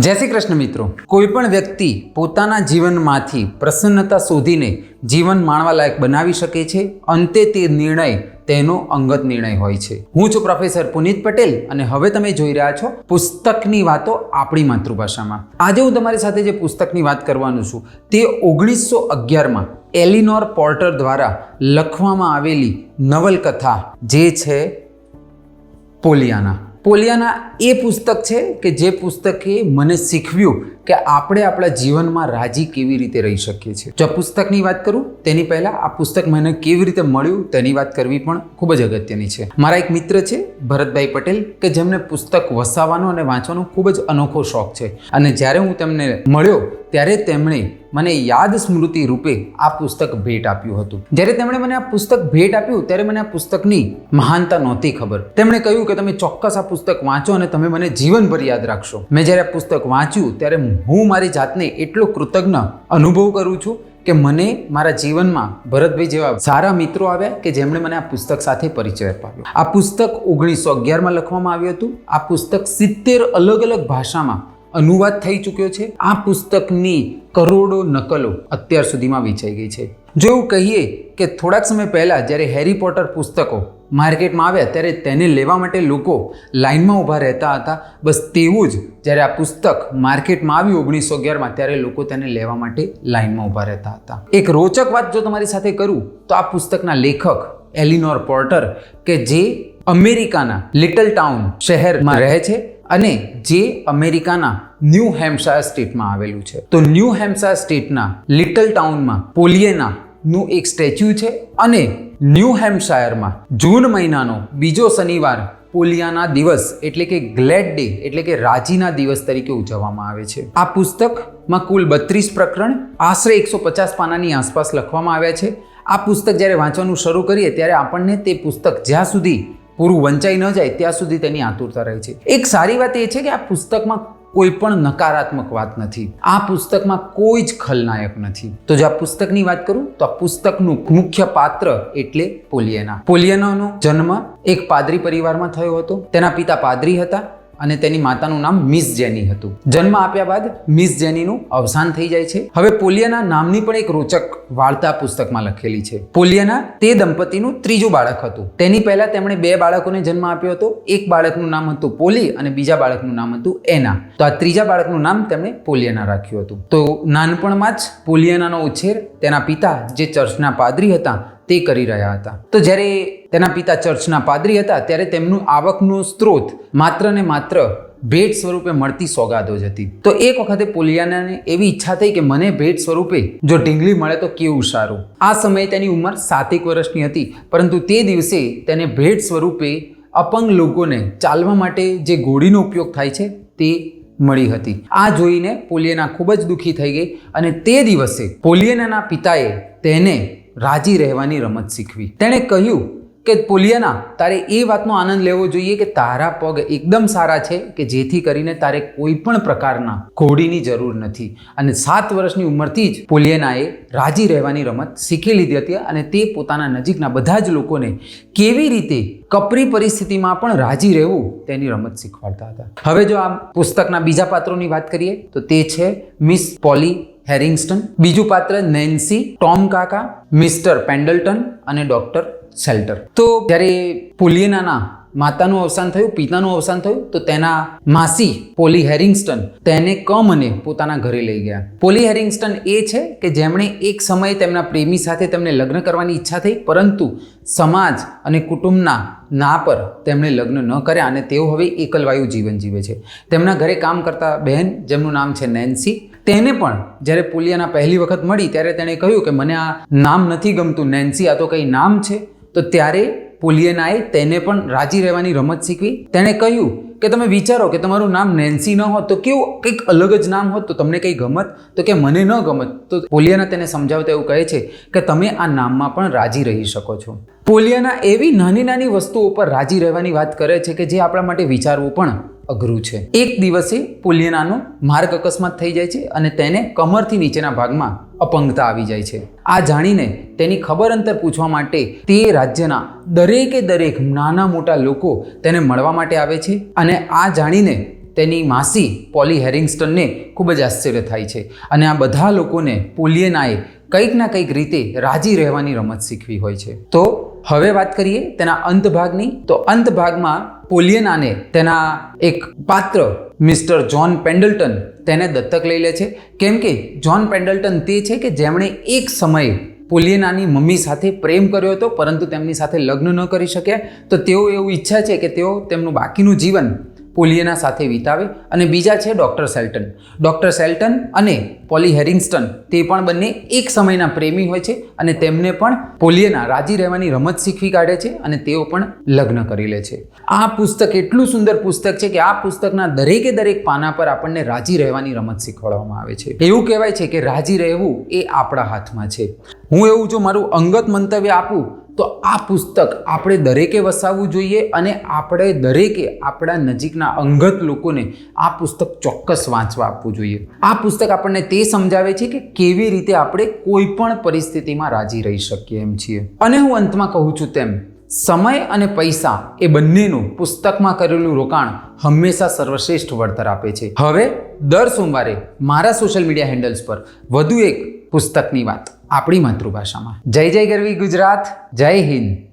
જય શ્રી કૃષ્ણ મિત્રો. કોઈ પણ વ્યક્તિ પોતાના જીવનમાંથી પ્રસન્નતા શોધીને જીવન માણવા લાયક બનાવી શકે છે. અંતે તે નિર્ણય તેનો અંગત નિર્ણય હોય છે. હું છું પ્રોફેસર પુનિત પટેલ અને હવે તમે જોઈ રહ્યા છો પુસ્તકની વાતો આપણી માતૃભાષામાં. આજે હું તમારી સાથે જે પુસ્તકની વાત કરવાનું છું તે 1911માં એલિનોર પોર્ટર દ્વારા લખવામાં આવેલી નવલકથા જે છે પોલિયાના. પોલિયાના એ પુસ્તક છે કે જે પુસ્તકે મને શીખવ્યું કે આપણે આપણા જીવનમાં રાજી કેવી રીતે રહી શકીએ છીએ. જો પુસ્તકની વાત કરું તેની પહેલાં આ પુસ્તક મને કેવી રીતે મળ્યું તેની વાત કરવી પણ ખૂબ જ અગત્યની છે. મારા એક મિત્ર છે ભરતભાઈ પટેલ કે જેમને પુસ્તક વસાવવાનો અને વાંચવાનો ખૂબ જ અનોખો શોખ છે અને જ્યારે હું તેમને મળ્યો ત્યારે તેમણે મને યાદ સ્મૃતિ રૂપે આ પુસ્તક ભેટ આપ્યું હતું. જ્યારે તેમણે મને આ પુસ્તક ભેટ આપ્યું ત્યારે મને આ પુસ્તકની મહાનતા નહોતી ખબર. તેમણે કહ્યું કે તમે ચોક્કસ આ પુસ્તક વાંચો અને તમે મને જીવનભર યાદ રાખશો. મેં જ્યારે આ પુસ્તક વાંચ્યું ત્યારે હું મારી જાતને એટલો કૃતજ્ઞ અનુભવ કરું છું કે મને મારા જીવનમાં ભરતભાઈ જેવા સારા મિત્રો આવ્યા કે જેમણે મને આ પુસ્તક સાથે પરિચય અપાવ્યો. આ પુસ્તક 1911માં લખવામાં આવ્યું હતું. આ પુસ્તક 70 અલગ અલગ ભાષામાં અનુવાદ થઈ ચૂક્યો છે. આ પુસ્તકની કરોડો નકલો અત્યાર સુધીમાં વેચાઈ ગઈ છે. જો એવું કહીએ કે થોડાક સમય પહેલાં જ્યારે હેરી પોટર પુસ્તકો માર્કેટમાં આવ્યા ત્યારે તેને લેવા માટે લોકો લાઇનમાં ઊભા રહેતા હતા. બસ તેવું જ જ્યારે આ પુસ્તક માર્કેટમાં આવ્યું 1911માં ત્યારે લોકો તેને લેવા માટે લાઇનમાં ઊભા રહેતા હતા. એક રોચક વાત જો તમારી સાથે કરું તો આ પુસ્તકના લેખક એલિનોર પોર્ટર કે જે અમેરિકાના લિટલ ટાઉન શહેરમાં રહે છે અને જે અમેરિકાના ન્યૂ હેમ્પશાયર સ્ટેટમાં આવેલું છે. તો ન્યૂ હેમ્પશાયર સ્ટેટના લિટલ ટાઉનમાં પોલિયાના નું એક સ્ટેચ્યુ છે અને ન્યૂ હેમ્પશાયરમાં જૂન મહિનાનો બીજો શનિવાર પોલિયાના દિવસ એટલે કે ગ્લેડ ડે એટલે કે રાજીના દિવસ તરીકે ઉજવવામાં આવે છે. આ પુસ્તકમાં કુલ 32 પ્રકરણ આશરે 150 પાનાની આસપાસ લખવામાં આવ્યા છે. આ પુસ્તક જ્યારે વાંચવાનું શરૂ કરીએ ત્યારે આપણને તે પુસ્તક જ્યાં સુધી પૂરું વંચાઈ ન જાય ત્યાં સુધી તેની આતુરતા રહે છે. એક સારી વાત એ છે કે આ પુસ્તકમાં કોઈ પણ નકારાત્મક વાત નથી. આ પુસ્તકમાં કોઈ જ ખલનાયક નથી. તો જો આ પુસ્તકની વાત કરું તો આ પુસ્તકનું મુખ્ય પાત્ર એટલે પોલિયાના. પોલિયાનાનો જન્મ એક પાદરી પરિવારમાં થયો હતો. તેના પિતા પાદરી હતા અને તેની માતાનું નામ મિસ જેની હતું. જન્મ આપ્યા બાદ મિસ જેનીનું અવસાન થઈ જાય છે. હવે પોલિયાના નામની પણ એક રોચક વાર્તા પુસ્તકમાં લખેલી છે. પોલિયાના તે દંપતીનું ત્રીજું બાળક હતું. તેની પહેલા તેમણે 2 બાળકોને જન્મ આપ્યો હતો. એક બાળકનું નામ હતું પોલી અને બીજા બાળકનું નામ હતું એના. તો આ ત્રીજા બાળકનું નામ તેમણે પોલિયાના રાખ્યું હતું. તો નાનપણમાં જ પોલિયાનાનો ઉછેર તેના પિતા જે ચર્ચના પાદરી હતા તે કરી રહ્યા હતા. તો જ્યારે તેના પિતા ચર્ચના પાદરી હતા ત્યારે તેમનું આવકનો સ્ત્રોત માત્ર ને માત્ર ભેટ સ્વરૂપે મળતી સોગાદો જ હતી. તો એક વખતે પોલિયાનાને એવી ઈચ્છા થઈ કે મને ભેટ સ્વરૂપે જો ઢીંગલી મળે તો કેવું સારું. આ સમયે તેની ઉંમર 7 વર્ષની હતી પરંતુ તે દિવસે તેને ભેટ સ્વરૂપે અપંગ લોકોને ચાલવા માટે જે ઘોડીનો ઉપયોગ થાય છે તે મળી હતી. આ જોઈને પોલિયાના ખૂબ જ દુઃખી થઈ ગઈ અને તે દિવસે પોલિયાનાના પિતાએ તેને રાજી રહેવાની રમત શીખવી. તેણે કહ્યું કે પોલિયાના તારે એ વાતનો આનંદ લેવો જોઈએ કે તારા પગ એકદમ સારા છે કે જેથી કરીને તારે કોઈ પણ પ્રકારના ઘોડીની જરૂર નથી. અને 7 વર્ષની ઉંમરથી જ પોલિયાનાએ રાજી રહેવાની રમત શીખી લીધી હતી અને તે પોતાના નજીકના બધા જ લોકોને કેવી રીતે કપરી પરિસ્થિતિમાં પણ રાજી રહેવું તેની રમત શીખવાડતા હતા. હવે જો આ પુસ્તકના બીજા પાત્રોની વાત કરીએ તો તે છે મિસ પોલી હેરિંગ્સ્ટન, બીજું પાત્ર નેન્સી, ટોમ કાકા, મિસ્ટર પેન્ડલટન અને ડોક્ટર શેલ્ટર. તો જ્યારે પોલિયાનાના માતાનું અવસાન થયું, પિતાનું અવસાન થયું તો તેના માસી પોલી હેરિંગ્સ્ટન તેને કમને પોતાના ઘરે લઈ ગયા. પોલી હેરિંગ્સ્ટન એ છે કે જેમણે એક સમયે તેમના પ્રેમી સાથે તેમને લગ્ન કરવાની ઈચ્છા થઈ પરંતુ સમાજ અને કુટુંબના ના પર તેમણે લગ્ન ન કર્યા અને તેઓ હવે એકલવાયુ જીવન જીવે છે. તેમના ઘરે કામ કરતા બહેન જેમનું નામ છે નેન્સી, તેને પણ જ્યારે પોલિયાના પહેલી વખત મળી ત્યારે તેણે કહ્યું કે મને આ નામ નથી ગમતું નેન્સી, આ તો કંઈ નામ છે. તો ત્યારે પોલિયાનાએ તેને પણ રાજી રહેવાની રમત શીખવી. તેણે કહ્યું કે તમે વિચારો કે તમારું નામ નેન્સી ન હોત તો કેવું કંઈક અલગ જ નામ હોત તો તમને કંઈ ગમત, તો કે મને ન ગમત. તો પોલિયાના તેને સમજાવતા એવું કહે છે કે તમે આ નામમાં પણ રાજી રહી શકો છો. પોલિયાના એવી નાની નાની વસ્તુઓ પર રાજી રહેવાની વાત કરે છે કે જે આપણા માટે વિચારવું પણ અઘરું છે. એક દિવસે પોલિયાનાનો માર્ગ અકસ્માત થઈ જાય છે અને તેને કમરથી નીચેના ભાગમાં અપંગતા આવી જાય છે. આ જાણીને તેની ખબર અંતર પૂછવા માટે તે રાજ્યના દરેકે દરેક નાના મોટા લોકો તેને મળવા માટે આવે છે અને આ જાણીને તેની માસી પોલી હેરિંગ્સ્ટનને ખૂબ જ આશ્ચર્ય થાય છે અને આ બધા લોકોને પોલિયનાએ કંઈક ના કંઈક રીતે રાજી રહેવાની રમત શીખવી હોય છે. તો હવે વાત કરીએ તેના અંત ભાગની. તો અંત ભાગમાં પોલિયનાને તેના એક પાત્ર મિસ્ટર જ્હોન પેન્ડલ્ટન તેને દત્તક લઈ લે છે, કેમ કે જ્હોન પેન્ડલ્ટન તે છે કે જેમણે એક સમયે પોલિયનાની મમ્મી સાથે પ્રેમ કર્યો હતો પરંતુ તેમની સાથે લગ્ન ન કરી શક્યા. તો તેઓ એવું ઈચ્છા છે કે તેઓ તેમનું બાકીનું જીવન પોલિયના સાથે વિતાવે. અને બીજા છે ડૉક્ટર શેલ્ટન. ડૉક્ટર શેલ્ટન અને પોલી હેરિંગ્સ્ટન તે પણ બંને એક સમયના પ્રેમી હોય છે અને તેમને પણ પોલિયના રાજી રહેવાની રમત શીખવી કાઢે છે અને તેઓ પણ લગ્ન કરી લે છે. આ પુસ્તક એટલું સુંદર પુસ્તક છે કે આ પુસ્તકના દરેકે દરેક પાના પર આપણને રાજી રહેવાની રમત શીખવાડવામાં આવે છે. એવું કહેવાય છે કે રાજી રહેવું એ આપણા હાથમાં છે. હું એવું જો મારું અંગત મંતવ્ય આપું તો આ પુસ્તક આપણે દરેકે વસાવવું જોઈએ અને આપણે દરેકે આપણા નજીકના અંગત લોકોને આ પુસ્તક ચોક્કસ વાંચવા આપવું જોઈએ. આ પુસ્તક આપણને તે સમજાવે છે કે કેવી રીતે આપણે કોઈ પણ પરિસ્થિતિમાં રાજી રહી શકીએ એમ છીએ. અને હું અંતમાં કહું છું તેમ સમય અને પૈસા એ બંનેનું પુસ્તકમાં કરેલું રોકાણ હંમેશા સર્વશ્રેષ્ઠ વળતર આપે છે. હવે દર સોમવારે મારા સોશિયલ મીડિયા હેન્ડલ્સ પર વધુ એક પુસ્તકની વાત આપણી માતૃભાષામાં. જય જય ગરવી ગુજરાત. જય હિન્દ.